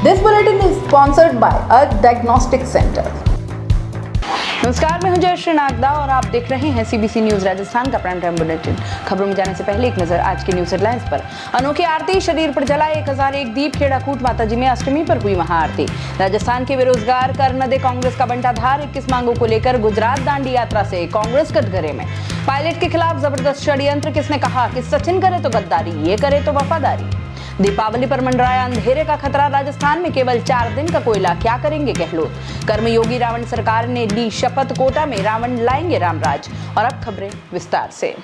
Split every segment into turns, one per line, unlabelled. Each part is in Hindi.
This bulletin is sponsored by a diagnostic center. नमस्कार, मैं हूं जयश्री नागदा और आप देख रहे हैं सीबीसी न्यूज राजस्थान का प्राइम टाइम बुलेटिन। खबरों में जाने से पहले एक नजर आज की न्यूज हेडलाइंस पर। अनोखी आरती, शरीर पर जला 1001 दीप, खेड़ाकूट माताजी में अष्टमी पर हुई महाआरती। राजस्थान के बेरोजगार कर न दे कांग्रेस का बंटाधार, 21 मांगों को लेकर गुजरात दांडी यात्रा से कांग्रेस कटघरे में। पायलट के खिलाफ जबरदस्त षड्यंत्र, किसने कहा कि सचिन करे तो गद्दारी, ये करे तो वफादारी। दीपावली पर मंडराया अंधेरे का खतरा, राजस्थान में केवल 4 दिन का कोयला, क्या करेंगे गहलोत। कर्मयोगी रावण सरकार ने ली शपथ, कोटा में रावण लाएंगे रामराज। और अब खबरें विस्तार से।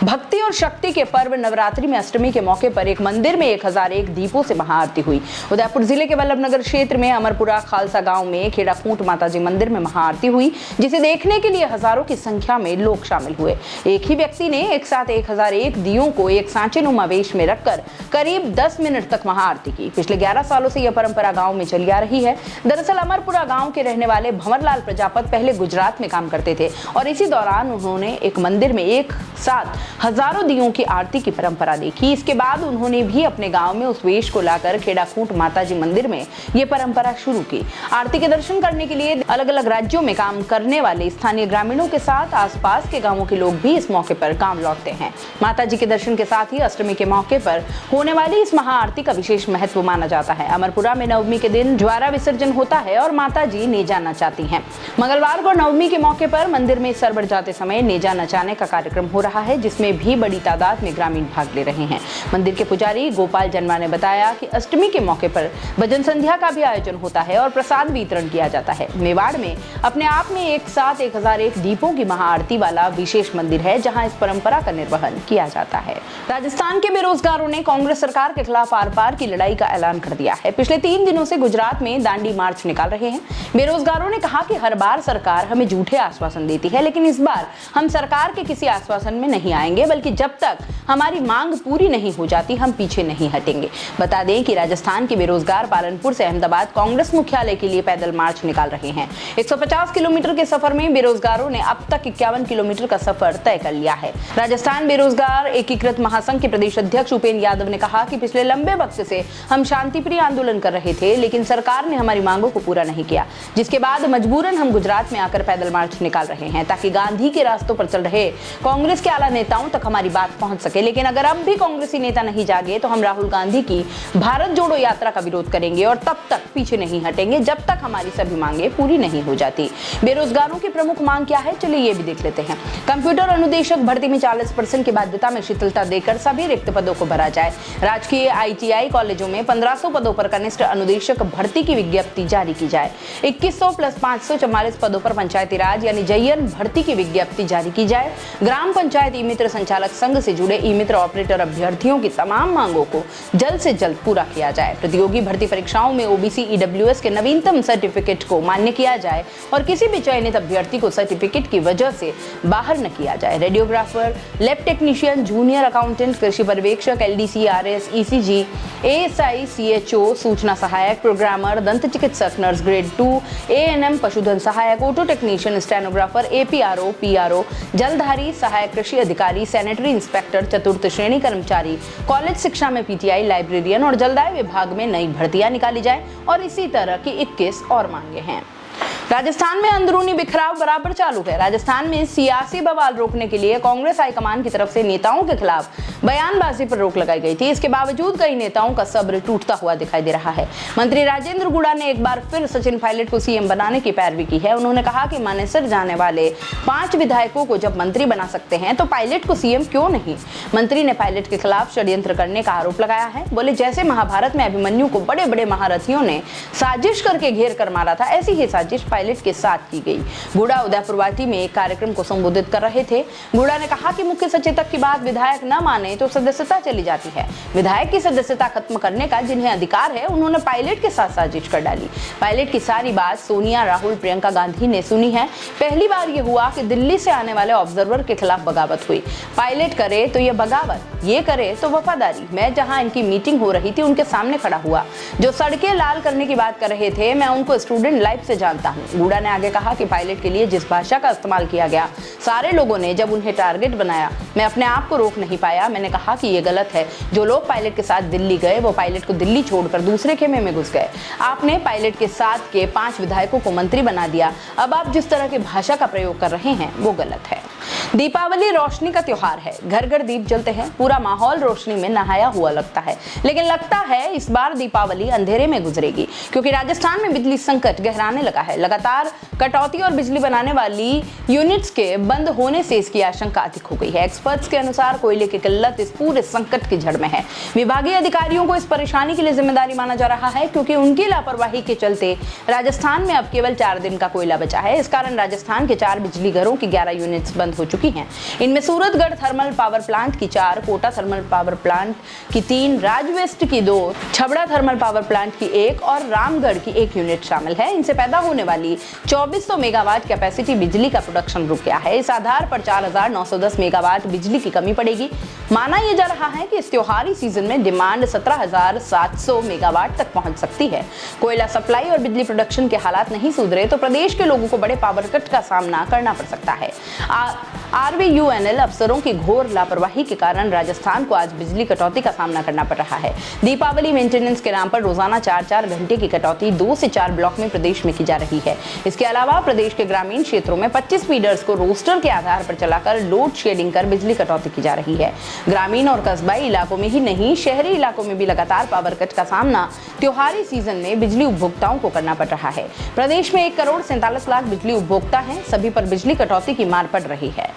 भक्ति और शक्ति के पर्व नवरात्रि में अष्टमी के मौके पर एक मंदिर में 1001 दीपों से महाआरती हुई। उदयपुर जिले के वल्लभनगर क्षेत्र में अमरपुरा खालसा गांव में खेड़ाकूट माताजी मंदिर में महाआरती हुई, जिसे देखने के लिए हजारों की संख्या में लोग शामिल हुए। एक ही व्यक्ति ने एक साथ 1001 दियों को एक सांचेनुमा वेश में रखकर करीब 10 मिनट तक महाआरती की। पिछले 11 सालों से यह परंपरा गांव में चली आ रही है। दरअसल अमरपुरा गांव के रहने वाले भंवरलाल प्रजापत पहले गुजरात में काम करते थे और इसी दौरान उन्होंने एक मंदिर में एक साथ हजारों दियों की आरती की परंपरा देखी। इसके बाद उन्होंने भी अपने गांव में उस वेश को लाकर खेड़ाकूट माताजी मंदिर में ये परंपरा शुरू की। आरती के दर्शन करने के लिए अलग अलग राज्यों में काम करने वाले स्थानीय ग्रामीणों के साथ आसपास के गांवों के लोग भी इस मौके पर गांव लौटते हैं। माताजी के दर्शन के साथ ही अष्टमी के मौके पर होने वाली इस महाआरती का विशेष महत्व माना जाता है। अमरपुरा में नवमी के दिन ज्वारा विसर्जन होता है और माताजी नेजा नचाती हैं। मंगलवार को नवमी के मौके पर मंदिर में सरबड़ जाते समय नेजा नचाने का कार्यक्रम हो रहा है, जिसमें भी बड़ी तादाद में ग्रामीण भाग ले रहे हैं। मंदिर के पुजारी गोपाल जन्मा ने बताया कि अष्टमी के मौके पर भजन संध्या का भी आयोजन होता है और प्रसाद वितरण किया जाता है। मेवाड़ में अपने आप में एक साथ 1001 दीपों की महाआरती वाला विशेष मंदिर है, जहां इस परंपरा का निर्वहन किया जाता है। राजस्थान के बेरोजगारों ने कांग्रेस सरकार के खिलाफ आर पार की लड़ाई का ऐलान कर दिया है। पिछले 3 दिनों से गुजरात में दांडी मार्च निकाल रहे हैं। बेरोजगारों ने कहा कि हर बार सरकार हमें झूठे आश्वासन देती है, लेकिन इस बार हम सरकार के किसी आश्वासन में नहीं आएंगे, बल्कि जब तक हमारी मांग पूरी नहीं हो जाती हम पीछे नहीं हटेंगे। बता दें कि राजस्थान के बेरोजगार पालनपुर से अहमदाबाद कांग्रेस मुख्यालय के लिए पैदल मार्च निकाल रहे हैं। 150 किलोमीटर के सफर में बेरोजगारों ने अब तक 51 किलोमीटर का सफर तय कर लिया है। राजस्थान बेरोजगार एकीकृत महासंघ के प्रदेश अध्यक्ष उपेंद्र यादव ने कहा कि पिछले लंबे वक्त से हम शांतिप्रिय आंदोलन कर रहे थे, लेकिन सरकार ने हमारी मांगों को पूरा नहीं किया, जिसके बाद मजबूरन हम गुजरात में आकर पैदल मार्च निकाल रहे हैं, ताकि गांधी के रास्तों पर चल रहे कांग्रेस के आला नेताओं तक हमारी बात पहुंच सके। लेकिन अगर अब भी कांग्रेसी नेता नहीं जागे तो हम राहुल गांधी की भारत जोड़ो यात्रा का विरोध करेंगे और तब तक पीछे नहीं हटेंगे जब तक हमारी सभी मांगे पूरी नहीं हो जाती। बेरोजगारों की प्रमुख मांग क्या है, चलिए ये भी देख लेते हैं। कंप्यूटर अनुदेशक भर्ती में 40% की बाध्यता में शिथिलता देकर सभी रिक्त पदों को भरा जाए। राजकीय ITI कॉलेजों में 1500 पदों पर कनिष्ठ अनुदेशक भर्ती की विज्ञप्ति जारी की जाए। 2100 + 544 पदों पर पंचायती राज यानी JN भर्ती की विज्ञप्ति जारी की जाए। ग्राम पंचायत ई मित्र संचालक संघ से जुड़े ई मित्र ऑपरेटर अभ्यर्थियों की तमाम मांगों को जल्द से जल्द पूरा किया जाए। प्रतियोगी भर्ती परीक्षाओं में OBC EWS के नवीनतम सर्टिफिकेट को मान्य किया जाए और किसी भी चयनित अभ्यर्थी को सर्टिफिकेट की वजह से बाहर न किया जाए। Radiographer, lab technician, junior accountant, कृषि पर्यवेक्षक, LDC, RS, ECG, ASI, CHO, सूचना सहायक, प्रोग्रामर, दंत चिकित्सक, नर्स ग्रेड 2, ANM, पशुधन सहायक, auto technician, stenographer, APRO, PRO, Jaldhari, सहायक कृषि अधिकारी, सैनिटरी इंस्पेक्टर, चतुर्थ श्रेणी कर्मचारी, कॉलेज शिक्षा में PTI, लाइब्रेरियन और जलदाय विभाग में नई भर्तियां निकाली जाए और इसी तरह की 21 और मांगे हैं। राजस्थान में अंदरूनी बिखराव बराबर चालू है। राजस्थान में सियासी बवाल रोकने के लिए कांग्रेस हाईकमान की तरफ से नेताओं के खिलाफ बयानबाजी पर रोक लगाई गई थी। इसके बावजूद कई नेताओं का सब्र टूटता हुआ दिखाई दे रहा है। मंत्री राजेंद्र गुड़ा ने एक बार फिर सचिन पायलट को CM बनाने की पैरवी की है। उन्होंने कहा कि मानेसर जाने वाले 5 विधायकों को जब मंत्री बना सकते हैं तो पायलट को CM क्यों नहीं। मंत्री ने पायलट के खिलाफ षड्यंत्र करने का आरोप लगाया है। बोले, जैसे महाभारत में अभिमन्यु को बड़े बड़े महारथियों ने साजिश करके घेर कर मारा था, ऐसी ही साजिश पायलट के साथ की गई। गुड़ा उदयपुरवाटी में एक कार्यक्रम को संबोधित कर रहे थे। गुड़ा ने कहा कि मुख्य सचेतक की बात विधायक न माने तो सदस्यता चली जाती है। विधायक की सदस्यता खत्म करने का जिन्हें अधिकार है, उन्होंने पायलट के साथ साजिश कर डाली। पायलट की सारी बात सोनिया, राहुल, प्रियंका गांधी ने सुनी है। पहली बार यह हुआ कि दिल्ली से आने वाले ऑब्जर्वर के खिलाफ बगावत हुई। पायलट करे तो यह बगावत, ये करे तो वफादारी। मैं जहां इनकी मीटिंग हो रही थी उनके सामने खड़ा हुआ। जो सड़कें लाल करने की बात कर रहे थे, मैं उनको स्टूडेंट लाइफ से जानता हूं। गूडा ने आगे कहा कि पायलट के लिए जिस भाषा का इस्तेमाल किया गया, सारे लोगों ने जब उन्हें टारगेट बनाया, मैं अपने आप को रोक नहीं पाया। मैंने कहा कि ये गलत है। जो लोग पायलट के साथ दिल्ली गए वो पायलट को दिल्ली छोड़कर दूसरे खेमे में घुस गए। आपने पायलट के साथ के 5 विधायकों को मंत्री बना दिया। अब आप जिस तरह की भाषा का प्रयोग कर रहे हैं वो गलत है। दीपावली रोशनी का त्योहार है, घर घर दीप जलते हैं, पूरा माहौल रोशनी में नहाया हुआ लगता है। लेकिन लगता है इस बार दीपावली अंधेरे में गुजरेगी, क्योंकि राजस्थान में बिजली संकट गहराने लगा है। लगातार कटौती और बिजली बनाने वाली यूनिट्स के बंद होने से इसकी आशंका अधिक हो गई है। एक्सपर्ट्स के अनुसार कोयले की किल्लत इस पूरे संकट की जड़ में है। विभागीय अधिकारियों को इस परेशानी के लिए जिम्मेदारी माना जा रहा है, क्योंकि उनकी लापरवाही के चलते राजस्थान में अब केवल 4 दिन का कोयला बचा है। इस कारण राजस्थान के 4 बिजली घरों की 11 यूनिट्स बंद हो चुकी हैं। इनमें सूरतगढ़ थर्मल पावर प्लांट की 4, कोटा थर्मल पावर प्लांट की 3, राजवेस्ट की 2, छबड़ा थर्मल पावर प्लांट की 1 और रामगढ़ की 1 यूनिट शामिल है। इनसे पैदा होने वाली 2400 मेगावाट कैपेसिटी बिजली का प्रोडक्शन रुक गया है। इस आधार पर 4910 मेगावाट बिजली की कमी पड़ेगी। माना यह जा रहा है कि इस त्योहारी सीजन में डिमांड 17700 मेगावाट तक पहुंच सकती है। कोयला सप्लाई और बिजली प्रोडक्शन के हालात नहीं सुधरे तो प्रदेश के लोगों को बड़े पावर कट का सामना करना पड़ सकता है। RVUNL अफसरों की घोर लापरवाही के कारण राजस्थान को आज बिजली कटौती का सामना करना पड़ रहा है। दीपावली मेंटेनेंस के नाम पर रोजाना 4-4 घंटे की कटौती 2 से 4 ब्लॉक में प्रदेश में की जा रही है। इसके अलावा प्रदेश के ग्रामीण क्षेत्रों में 25 फीडर्स को रोस्टर के आधार पर चलाकर लोड शेडिंग कर बिजली कटौती की जा रही है। ग्रामीण और कस्बाई इलाकों में ही नहीं, शहरी इलाकों में भी लगातार पावर कट का सामना त्योहारी सीजन में बिजली उपभोक्ताओं को करना पड़ रहा है। प्रदेश में 1,47,00,000 बिजली उपभोक्ता हैं, सभी पर बिजली कटौती की मार पड़ रही है।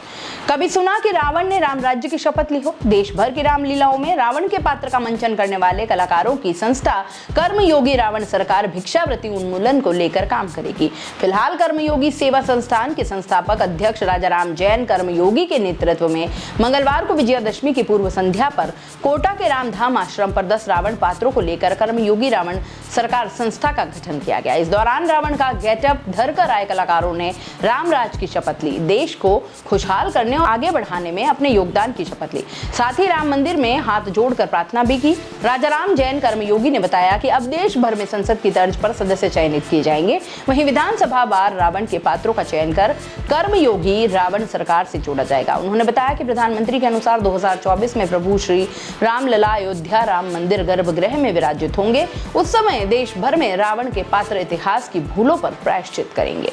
कभी सुना कि रावण ने राम राज्य की शपथ ली हो? देश भर की रामलीलाओं में रावण के पात्र का मंचन करने वाले कलाकारों की संस्था कर्मयोगी रावण सरकार भिक्षावृत्ति उन्मूलन को लेकर काम करेगी। फिलहाल कर्मयोगी सेवा संस्थान के संस्थापक अध्यक्ष राजाराम जैन कर्मयोगी के नेतृत्व में मंगलवार को विजयादशमी की पूर्व संध्या पर कोटा के रामधाम आश्रम पर 10 रावण पात्रों को लेकर कर्मयोगी रावण सरकार संस्था का गठन किया गया। इस दौरान रावण का गेटअप धरकर आए कलाकारों ने रामराज की शपथ ली, देश को खुशहाल करने और आगे बढ़ाने में अपने योगदान की शपथ ली। साथ ही राम मंदिर में हाथ जोड़कर प्रार्थना भी की। राजाराम जैन कर्मयोगी ने बताया कि अब देश भर में संसद की तर्ज पर सदस्य चयनित किए जाएंगे। वहीं विधानसभा बार रावण के पात्रों का चयन कर कर्मयोगी रावण सरकार से जोड़ा जाएगा। उन्होंने बताया कि प्रधानमंत्री के अनुसार 2024 में प्रभु श्री रामलला अयोध्या राम मंदिर गर्भगृह में विराजित होंगे। उस समय देश भर में रावण के पात्र इतिहास की भूलों पर प्रायश्चित करेंगे।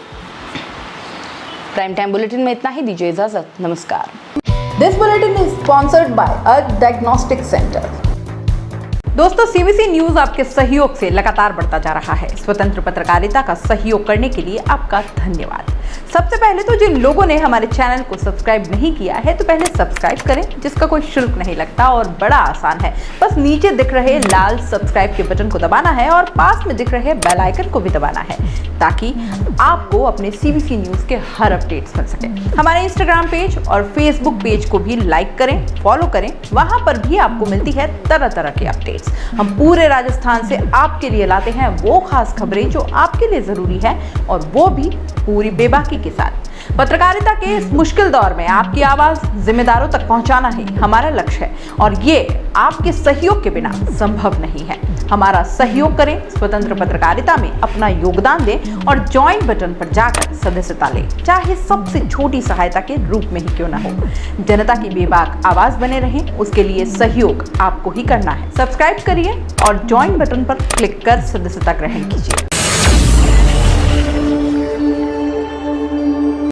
प्राइम टाइम बुलेटिन में इतना ही, दीजिए इजाजत, नमस्कार। This bulletin is sponsored by a diagnostic centre. दोस्तों, सीबीसी न्यूज आपके सहयोग से लगातार बढ़ता जा रहा है। स्वतंत्र पत्रकारिता का सहयोग करने के लिए आपका धन्यवाद। सबसे पहले तो जिन लोगों ने हमारे चैनल को सब्सक्राइब नहीं किया है तो पहले सब्सक्राइब करें, जिसका कोई शुल्क नहीं लगता और बड़ा आसान है। बस नीचे दिख रहे लाल सब्सक्राइब के बटन को दबाना है और पास में दिख रहे बेल आइकन को भी दबाना है, ताकि आपको अपने सीबीसी न्यूज के हर अपडेट्स मिल सके। हमारे इंस्टाग्राम पेज और फेसबुक पेज को भी लाइक करें, फॉलो करें, वहां पर भी आपको मिलती है तरह तरह की अपडेट्स। हम पूरे राजस्थान से आपके लिए लाते हैं वो खास खबरें जो आपके लिए जरूरी है, और वो भी पूरी बेबाकी के साथ। पत्रकारिता के इस मुश्किल दौर में आपकी आवाज जिम्मेदारों तक पहुंचाना ही हमारा लक्ष्य है, और ये आपके सहयोग के बिना संभव नहीं है। हमारा सहयोग करें, स्वतंत्र पत्रकारिता में अपना योगदान दें और ज्वाइन बटन पर जाकर सदस्यता लें, चाहे सबसे छोटी सहायता के रूप में ही क्यों न हो। जनता की बेबाक आवाज बने रहें, उसके लिए सहयोग आपको ही करना है। सब्सक्राइब करिए और ज्वाइन बटन पर क्लिक कर सदस्यता ग्रहण कीजिए।